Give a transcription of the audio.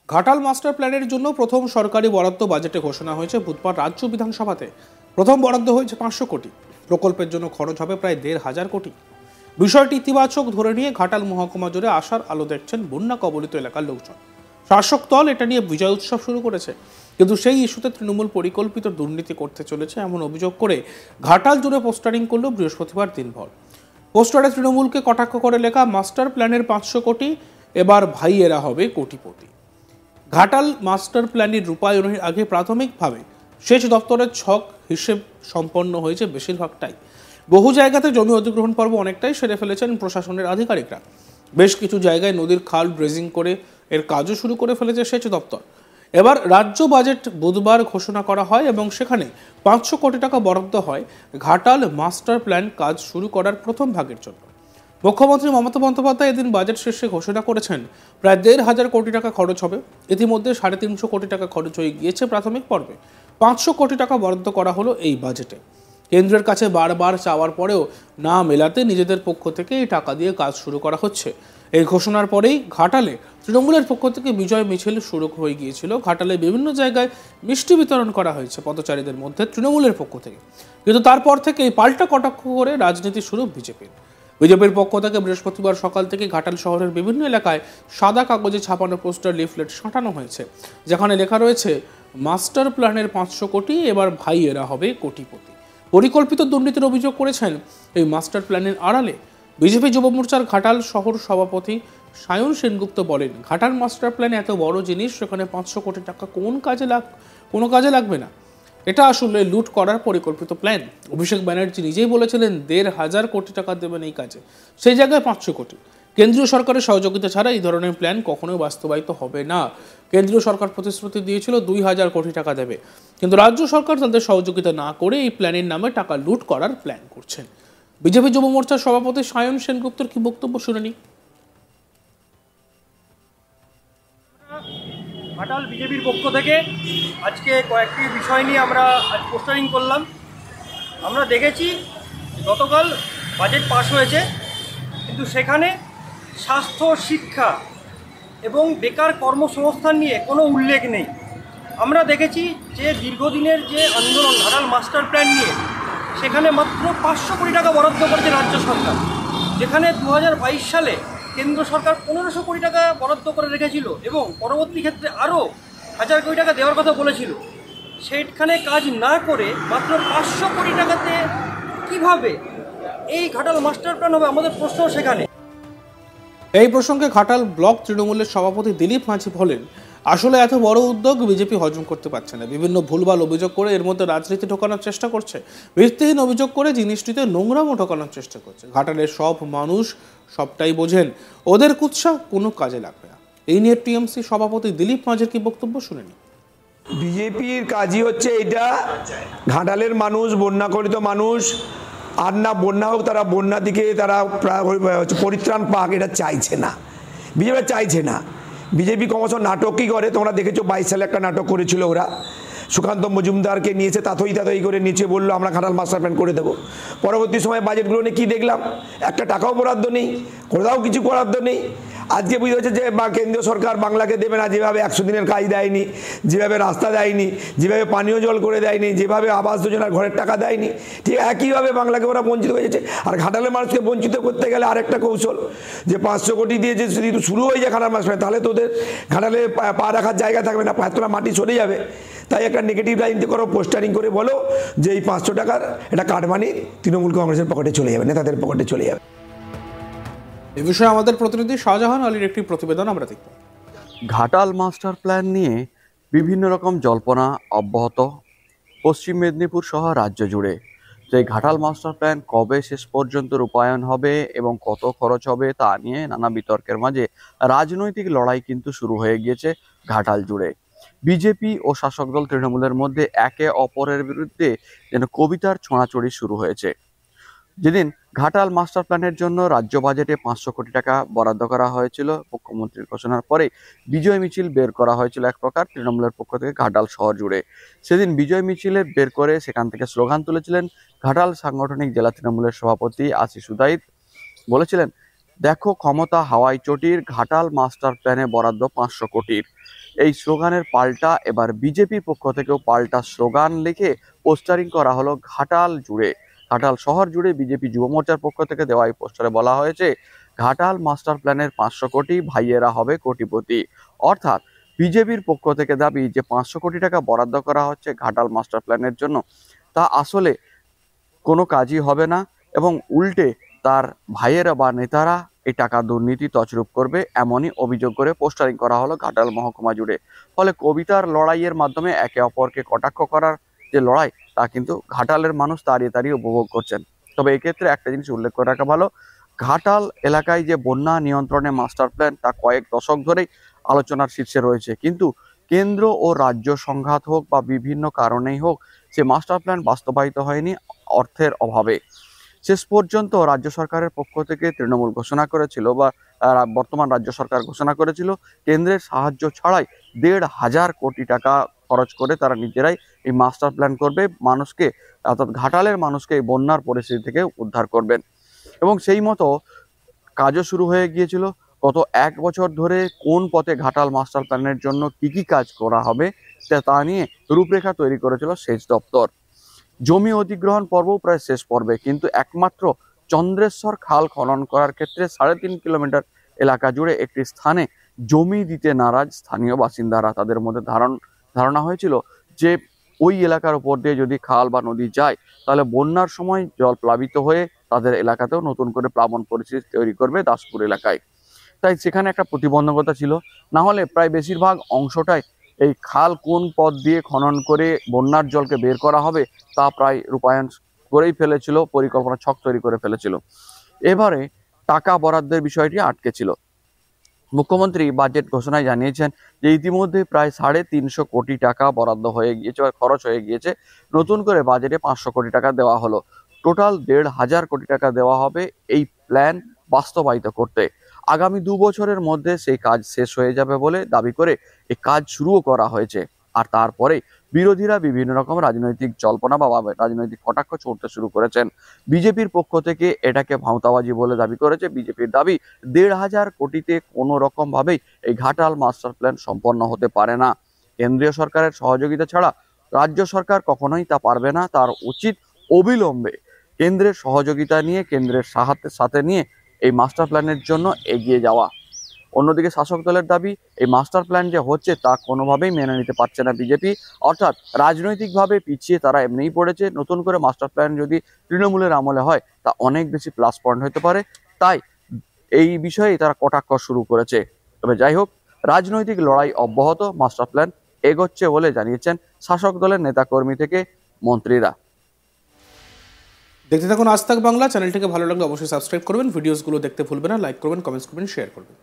Ghatal master প্ল্যানের জন্য প্রথম সরকারি বরাদ্দ বাজেটে ঘোষণা হয়েছে বুধবার রাজ্য বিধানসভাতে। প্রথম বরাদ্দ হয়েছে 500 কোটি। প্রকল্পের জন্য খরচ হবে প্রায় 1,500 কোটি। বিষয়টি ইতিবাচক ধরে নিয়ে ঘাটাল মহকুমা জুড়ে আশার আলো দেখছেন বন্যা কবলিত এলাকার লোকজন। শাসক দল এটা নিয়ে বিজয় উৎসব শুরু করেছে, কিন্তু সেই ইস্যুতে তৃণমূল পরিকল্পিত দুর্নীতি করতে চলেছে এমন অভিযোগ করে ঘাটাল জুড়ে পোস্টারিং করল বৃহস্পতিবার দিনভর। পোস্টারে তৃণমূলকে কটাক্ষ করে লেখা, মাস্টার প্ল্যানের 500 কোটি, এবার ভাইয়েরা হবে কোটিপতি। ঘাটাল মাস্টার প্ল্যানের রূপায়ণের আগে প্রাথমিকভাবে সেচ দপ্তরের ছক হিসেব সম্পন্ন হয়েছে বেশিরভাগটাই। বহু জায়গাতে জমি অধিগ্রহণ পর্ব অনেকটাই সেরে ফেলেছেন প্রশাসনের আধিকারিকরা। বেশ কিছু জায়গায় নদীর খাল ড্রেজিং করে এর কাজও শুরু করে ফেলেছে সেচ দপ্তর। এবার রাজ্য বাজেট বুধবার ঘোষণা করা হয় এবং সেখানে 500 কোটি টাকা বরাদ্দ হয় ঘাটাল মাস্টার প্ল্যান কাজ শুরু করার প্রথম ভাগের জন্য। মুখ্যমন্ত্রী মমতা বন্দ্যোপাধ্যায় এদিন বাজেট শেষে ঘোষণা করেছেন প্রায় 1,500 কোটি টাকা খরচ হবে। ইতিমধ্যে 350 কোটি টাকা খরচ হয়ে গিয়েছে প্রাথমিক পর্বে। 500 কোটি টাকা বরাদ্দ করা হলো এই বাজেটে। কেন্দ্রের কাছে বারবার চাওয়ার পরেও না মেলাতে নিজেদের পক্ষ থেকে এই টাকা দিয়ে কাজ শুরু করা হচ্ছে। এই ঘোষণার পরেই ঘাটালে তৃণমূলের পক্ষ থেকে বিজয় মিছিল শুরু হয়ে গিয়েছিল। ঘাটালে বিভিন্ন জায়গায় মিষ্টি বিতরণ করা হয়েছে পথচারীদের মধ্যে তৃণমূলের পক্ষ থেকে, কিন্তু তারপর থেকেই পাল্টা কটাক্ষ করে রাজনীতি শুরু বিজেপির পক্ষ থেকে বৃহস্পতিবার সকাল থেকে ঘাটাল শহরের বিভিন্ন এলাকায় সাদা কাগজে ছাপানো পোস্টার, লিফলেট সাঁটানো হয়েছে, যেখানে লেখা রয়েছে মাস্টার প্ল্যানের 500 কোটি, এবার ভাইয়েরা হবে কোটিপতি। পরিকল্পিত দুর্নীতির অভিযোগ করেছেন এই মাস্টার প্ল্যানের আড়ালে। বিজেপি যুব মোর্চার ঘাটাল শহর সভাপতি সায়ন সেনগুপ্ত বলেন, ঘাটাল মাস্টার প্ল্যান এত বড় জিনিস, সেখানে 500 কোটি টাকা কোনো কাজে লাগবে না। এটা আসলে লুট করার পরিকল্পিত প্ল্যান। অভিষেক ব্যানার্জি নিজেই বলেছিলেন 1,500 কোটি টাকা দেবেন এই কাজে, সেই জায়গায় 500 কোটি। কেন্দ্রীয় সরকারের সহযোগিতা ছাড়া এই ধরনের প্ল্যান কখনোই বাস্তবায়িত হবে না। কেন্দ্রীয় সরকার প্রতিশ্রুতি দিয়েছিল 2,000 কোটি টাকা দেবে, কিন্তু রাজ্য সরকার তাদের সহযোগিতা না করে এই প্ল্যানের নামে টাকা লুট করার প্ল্যান করছেন। বিজেপি যুব মোর্চার সভাপতি সায়ন সেনগুপ্তর কি বক্তব্য শুনে নি। ঘাটাল বিজেপির পক্ষ থেকে আজকে কয়েকটি বিষয় নিয়ে আমরা আজ পোস্টারিং করলাম। আমরা দেখেছি গতকাল বাজেট পাস হয়েছে, কিন্তু সেখানে স্বাস্থ্য, শিক্ষা এবং বেকার কর্মসংস্থান নিয়ে কোনো উল্লেখ নেই। আমরা দেখেছি যে দীর্ঘদিনের যে আন্দোলন ঘাটাল মাস্টার প্ল্যান নিয়ে, সেখানে মাত্র 500 কোটি টাকা বরাদ্দ করেছে রাজ্য সরকার, যেখানে 2022 সালে কেন্দ্র সরকার 1500 কোটি টাকা বরাদ্দ করে রেখেছিল এবং পরবর্তী ক্ষেত্রে আরও 1000 কোটি টাকা দেওয়ার কথা বলেছিল। সেইখানে কাজ না করে মাত্র 500 কোটি টাকাতে কিভাবে এই ঘাটাল মাস্টার প্ল্যান হবে, আমাদের প্রশ্ন সেখানে। এই প্রসঙ্গে ঘাটাল ব্লক তৃণমূলের সভাপতি দিলীপ মাঝি বলেন, আসলে এত বড় উদ্যোগ বিজেপি হজম করতে পারছে না। বিভিন্ন ভুলভাল অভিযোগ করে এর মধ্যে রাজনীতি ঢোকানোর চেষ্টা করছে, ভিত্তিহীন অভিযোগ করে জিনিসটিতে নোংরামো ঢোকানোর চেষ্টা করছে। ঘাটালের সব মানুষ সবটাই বোঝেন, ওদের কুৎসা কোনো কাজে লাগবে না। এই নিয়ে টিএমসি সভাপতি দিলীপ মাঝির কি বক্তব্য শুনেনি। বিজেপির কাজই হচ্ছে এটা, ঘাটালের মানুষ, বন্যাকরিত মানুষ, আর না বন্যা হোক, তারা বন্যা দিকে তারা পরিত্রাণ পাক, এটা চাইছে না। বিজেপি চাইছে না। বিজেপি ক্রমশ নাটকই করে। তোমরা দেখেছো 22 সালে একটা নাটক করেছিল ওরা, সুকান্ত মজুমদারকে নিয়েছে, তাতই করে নিচে বললো আমরা ঘাটাল মাস্টার প্ল্যান করে দেবো। পরবর্তী সময় বাজেটগুলো নিয়ে কী দেখলাম, একটা টাকাও বরাদ্দ নেই, কোথাও কিছু বরাদ্দ নেই। আজকে বুঝতে হচ্ছে যে কেন্দ্রীয় সরকার বাংলাকে দেবে না, যেভাবে 100 দিনের কাজ দেয়নি, যেভাবে রাস্তা দেয়নি, যেভাবে পানীয় জল করে দেয়নি, যেভাবে আবাস যোজনার ঘরের টাকা দেয়নি, ঠিক একইভাবে বাংলাকে ওরা বঞ্চিত হয়ে যাচ্ছে। আর ঘাটালের মানুষকে বঞ্চিত করতে গেলে আরেকটা কৌশল, যে 500 কোটি দিয়ে যে যদি শুরু হয়ে যায় ঘাটাল মাস্টার, তাহলে তোদের ঘাটালে পা রাখার জায়গা থাকবে না, তোরা মাটি সরে যাবে। তাই একটা নেগেটিভ রাজনীতি করো, পোস্টারিং করে বলো যে এই 500 টাকার এটা কাটমানি তৃণমূল কংগ্রেসের পকেটে চলে যাবে, নেতাদের পকেটে চলে যাবে। এ বিষয়ে আমাদের প্রতিনিধি শাহজাহান আলীর একটি প্রতিবেদন আমরা দেখব। ঘাটাল মাস্টার প্ল্যান নিয়ে বিভিন্ন রকম জল্পনা অব্যাহত পশ্চিম মেদিনীপুর সহ রাজ্য জুড়ে। যে ঘাটাল মাস্টার প্ল্যান কবে শেষ পর্যন্ত রূপায়ণ হবে এবং কত খরচ হবে তা নিয়ে নানা বিতর্কের মাঝে রাজনৈতিক লড়াই কিন্তু শুরু হয়ে গিয়েছে ঘাটাল জুড়ে। বিজেপি ও শাসক দল তৃণমূলের মধ্যে একে অপরের বিরুদ্ধে যেন কবিতার ছোঁড়াছড়ি শুরু হয়েছে। যেদিন ঘাটাল মাস্টার প্ল্যানের জন্য রাজ্য বাজেটে 500 কোটি টাকা বরাদ্দ করা হয়েছিল, মুখ্যমন্ত্রীর ঘোষণার পরে বিজয় মিছিল বের করা হয়েছিল এক প্রকার তৃণমূলের পক্ষ থেকে ঘাটাল শহর জুড়ে। সেদিন বিজয় মিছিলে বের করে সেখান থেকে স্লোগান তুলেছিলেন ঘাটাল সাংগঠনিক জেলা তৃণমূলের সভাপতি আশিস উদাইত। বলেছিলেন দেখো ক্ষমতা হাওয়াই চটির, ঘাটাল মাস্টার প্ল্যানে বরাদ্দ 500 কোটির। এই স্লোগানের পাল্টা এবার বিজেপির পক্ষ থেকেও পাল্টা স্লোগান লিখে পোস্টারিং করা হলো ঘাটাল জুড়ে। ঘাটাল শহর জুড়ে বিজেপি যুব মোর্চার পক্ষ থেকে দেওয়া এই পোস্টারে বলা হয়েছে, ঘাটাল মাস্টার প্ল্যানের 500 কোটি, ভাইয়েরা হবে কোটিপতি। অর্থাৎ বিজেপির পক্ষ থেকে দাবি যে 500 কোটি টাকা বরাদ্দ করা হচ্ছে ঘাটাল মাস্টার প্ল্যানের জন্য, তা আসলে কোনো কাজই হবে না এবং উল্টে তার ভাইয়েরা বা নেতারা এই টাকা দুর্নীতি তছরূপ করবে, এমনই অভিযোগ করে পোস্টারিং করা হলো ঘাটাল মহকুমা জুড়ে। ফলে কবিতার লড়াইয়ের মাধ্যমে একে অপরকে কটাক্ষ করার যে লড়াই, তা কিন্তু ঘাটালের মানুষ দাঁড়িয়ে দাঁড়িয়ে উপভোগ করছেন। তবে এক্ষেত্রে একটা জিনিস উল্লেখ করে রাখা ভালো, ঘাটাল এলাকায় যে বন্যা নিয়ন্ত্রণে মাস্টার প্ল্যান, তা কয়েক দশক ধরেই আলোচনার শীর্ষে রয়েছে, কিন্তু কেন্দ্র ও রাজ্য সংঘাত হোক বা বিভিন্ন কারণেই হোক, সে মাস্টার প্ল্যান বাস্তবায়িত হয়নি অর্থের অভাবে। শেষ পর্যন্ত রাজ্য সরকারের পক্ষ থেকে তৃণমূল ঘোষণা করেছিল বা বর্তমান রাজ্য সরকার ঘোষণা করেছিল, কেন্দ্রের সাহায্য ছাড়াই 1,500 কোটি টাকা খরচ করে তারা নিজেরাই এই মাস্টার প্ল্যান করবে, মানুষকে অর্থাৎ ঘাটালের মানুষকে এই বন্যার পরিস্থিতি থেকে উদ্ধার করবেন। এবং সেই মতো কাজও শুরু হয়ে গিয়েছিল। গত 1 বছর ধরে কোন পথে ঘাটাল মাস্টার প্ল্যানের জন্য কি কাজ করা হবে তা নিয়ে রূপরেখা তৈরি করেছিল সেচ দপ্তর। জমি অধিগ্রহণ পর্ব প্রায় শেষ পর্বে, কিন্তু একমাত্র চন্দ্রেশ্বর খাল খনন করার ক্ষেত্রে 3.5 কিলোমিটার এলাকা জুড়ে একটি স্থানে জমি দিতে নারাজ স্থানীয় বাসিন্দারা। তাদের মধ্যে ধারণা হয়েছিল যে ওই এলাকার উপর দিয়ে যদি খাল বা নদী যায়, তাহলে বন্যার সময় জল প্লাবিত হয়ে তাদের এলাকাতেও নতুন করে প্লাবন পরিস্থিতি তৈরি করবে দাসপুর এলাকায়। তাই সেখানে একটা প্রতিবন্ধকতা ছিল, না হলে প্রায় বেশিরভাগ অংশটাই এই খাল কোন পথ দিয়ে খনন করে বন্যার জলকে বের করা হবে তা প্রায় রূপায়ণ করেই ফেলেছিল, পরিকল্পনা ছক তৈরি করে ফেলেছিল। এবারে টাকা বরাদ্দের বিষয়টি আটকে ছিল। মুখ্যমন্ত্রী বাজেট ঘোষণায় জানিয়েছেন যে ইতিমধ্যে প্রায় 350 কোটি টাকা বরাদ্দ হয়ে গিয়েছে বা খরচ হয়ে গিয়েছে। নতুন করে বাজেটে 500 কোটি টাকা দেওয়া হলো। টোটাল 1,500 কোটি টাকা দেওয়া হবে এই প্ল্যান বাস্তবায়িত করতে। আগামী 2 বছরের মধ্যে সেই কাজ শেষ হয়ে যাবে বলে দাবি করে এই কাজ শুরুও করা হয়েছে। আর তারপরে বিরোধীরা বিভিন্ন রকম রাজনৈতিক জল্পনা বা রাজনৈতিক কটাক্ষ ছুড়তে শুরু করেছেন। বিজেপির পক্ষ থেকে এটাকে ভাঁওতাবাজি বলে দাবি করেছে। বিজেপির দাবি 1,500 কোটিতে কোনো রকম ভাবেই এই ঘাটাল মাস্টার প্ল্যান সম্পন্ন হতে পারে না। কেন্দ্রীয় সরকারের সহযোগিতা ছাড়া রাজ্য সরকার কখনোই তা পারবে না। তার উচিত অবিলম্বে কেন্দ্রের সহযোগিতা নিয়ে, কেন্দ্রের সাথে নিয়ে এই মাস্টার প্ল্যানের জন্য এগিয়ে যাওয়া। অন্যদিকে শাসক দলের দাবি, এই মাস্টার প্ল্যান যে হচ্ছে তা কোনোভাবেই মেনে নিতে পারছে না বিজেপি, অর্থাৎ রাজনৈতিকভাবে পিছিয়ে তারা এমনিই পড়েছে। নতুন করে মাস্টার প্ল্যান যদি তৃণমূলের আমলে হয়, তা অনেক বেশি প্লাস পয়েন্ট হতে পারে। তাই এই বিষয়ে তারা কটাক্ষ শুরু করেছে। তবে যাই হোক, রাজনৈতিক লড়াই অব্যাহত, মাস্টার প্ল্যান এগোচ্ছে বলে জানিয়েছেন শাসক দলের নেতাকর্মী থেকে মন্ত্রীরা। দেখতে থাকুন আজ তাক বাংলা। চ্যানেলটিকে ভালো লাগলে অবশ্যই সাবস্ক্রাইব করবেন, ভিডিওসগুলো দেখতে ভুলবেন না, লাইক করবেন, কমেন্টস করবেন, শেয়ার করবেন।